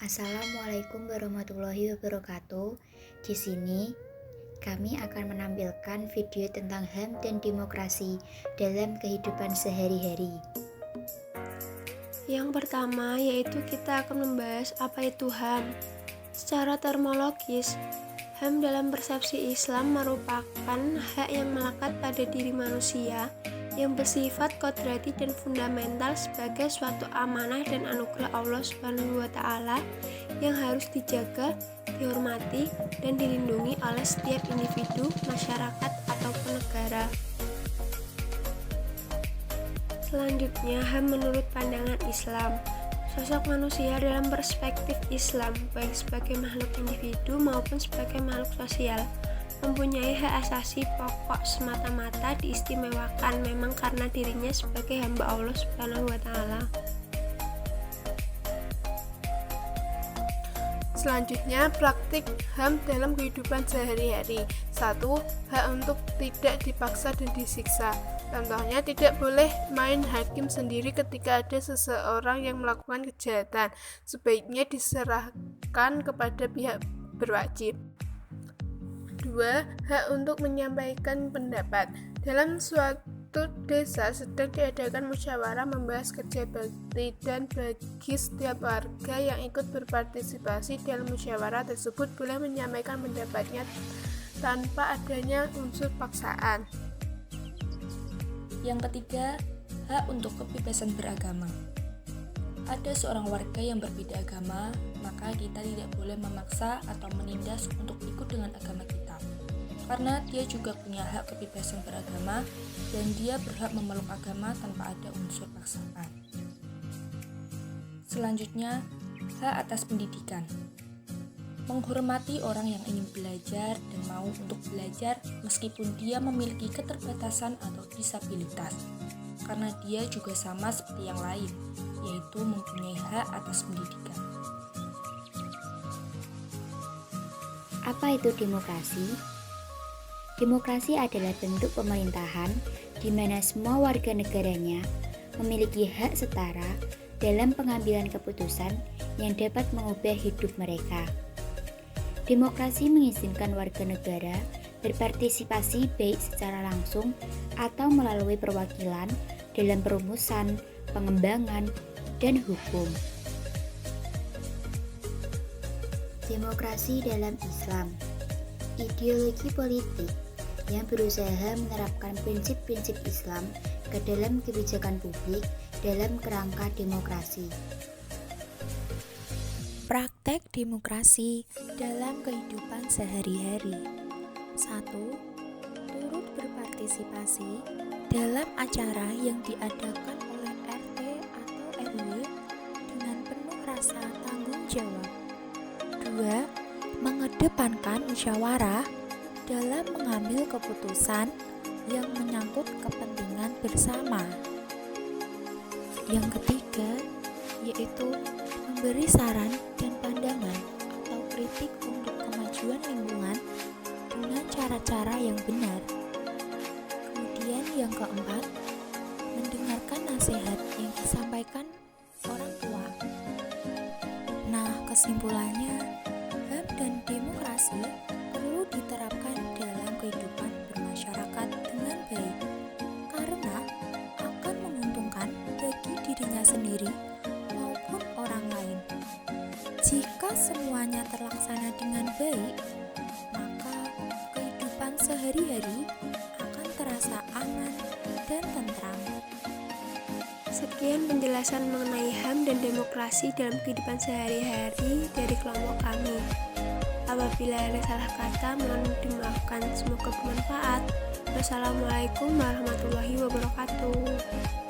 Assalamualaikum warahmatullahi wabarakatuh. Di sini kami akan menampilkan video tentang HAM dan demokrasi dalam kehidupan sehari-hari. Yang pertama yaitu kita akan membahas apa itu HAM. Secara termologis, HAM dalam persepsi Islam merupakan hak yang melekat pada diri manusia yang bersifat kodrati dan fundamental sebagai suatu amanah dan anugerah Allah SWT yang harus dijaga, dihormati, dan dilindungi oleh setiap individu, masyarakat, ataupun negara. Selanjutnya, HAM menurut pandangan Islam. Sosok manusia dalam perspektif Islam, baik sebagai makhluk individu maupun sebagai makhluk sosial, mempunyai hak asasi pokok semata-mata diistimewakan memang karena dirinya sebagai hamba Allah SWT. Selanjutnya, praktik HAM dalam kehidupan sehari-hari. 1. Hak untuk tidak dipaksa dan disiksa. Contohnya, tidak boleh main hakim sendiri ketika ada seseorang yang melakukan kejahatan. Sebaiknya diserahkan kepada pihak berwajib. 2. Hak untuk menyampaikan pendapat. Dalam suatu desa sedang diadakan musyawarah membahas kerja bakti dan bagi setiap warga yang ikut berpartisipasi dalam musyawarah tersebut boleh menyampaikan pendapatnya tanpa adanya unsur paksaan. Yang ketiga, hak untuk kebebasan beragama. Ada seorang warga yang berbeda agama, maka kita tidak boleh memaksa atau menindas untuk ikut dengan agama kita. Karena dia juga punya hak kebebasan beragama dan dia berhak memeluk agama tanpa ada unsur paksaan. Selanjutnya, hak atas pendidikan. Menghormati orang yang ingin belajar dan mau untuk belajar meskipun dia memiliki keterbatasan atau disabilitas. Karena dia juga sama seperti yang lain, yaitu mempunyai hak atas pendidikan. Apa itu demokrasi? Demokrasi adalah bentuk pemerintahan di mana semua warga negaranya memiliki hak setara dalam pengambilan keputusan yang dapat mengubah hidup mereka. Demokrasi mengizinkan warga negara berpartisipasi baik secara langsung atau melalui perwakilan dalam perumusan, pengembangan, dan hukum. Demokrasi dalam Islam, ideologi politik yang berusaha menerapkan prinsip-prinsip Islam ke dalam kebijakan publik dalam kerangka demokrasi. Praktek demokrasi dalam kehidupan sehari-hari. 1. Turut berpartisipasi dalam acara yang diadakan oleh RT atau RW dengan penuh rasa tanggung jawab. 2. Mengedepankan musyawarah dalam mengambil keputusan yang menyangkut kepentingan bersama. Yang ketiga, yaitu memberi saran dan pandangan atau kritik untuk kemajuan lingkungan dengan cara-cara yang benar. Kemudian yang keempat, mendengarkan nasihat yang disampaikan orang tua. Nah, kesimpulannya, HAM dan demokrasi perlu diterapkan dalam kehidupan bermasyarakat dengan baik karena akan menguntungkan bagi dirinya sendiri maupun orang lain. Jika semuanya terlaksana dengan baik, maka kehidupan sehari-hari akan terasa aman dan tentram. Sekian penjelasan mengenai HAM dan demokrasi dalam kehidupan sehari-hari dari kelompok kami. Apabila ada salah kata, mohon dimaafkan. Semoga bermanfaat. Wassalamualaikum warahmatullahi wabarakatuh.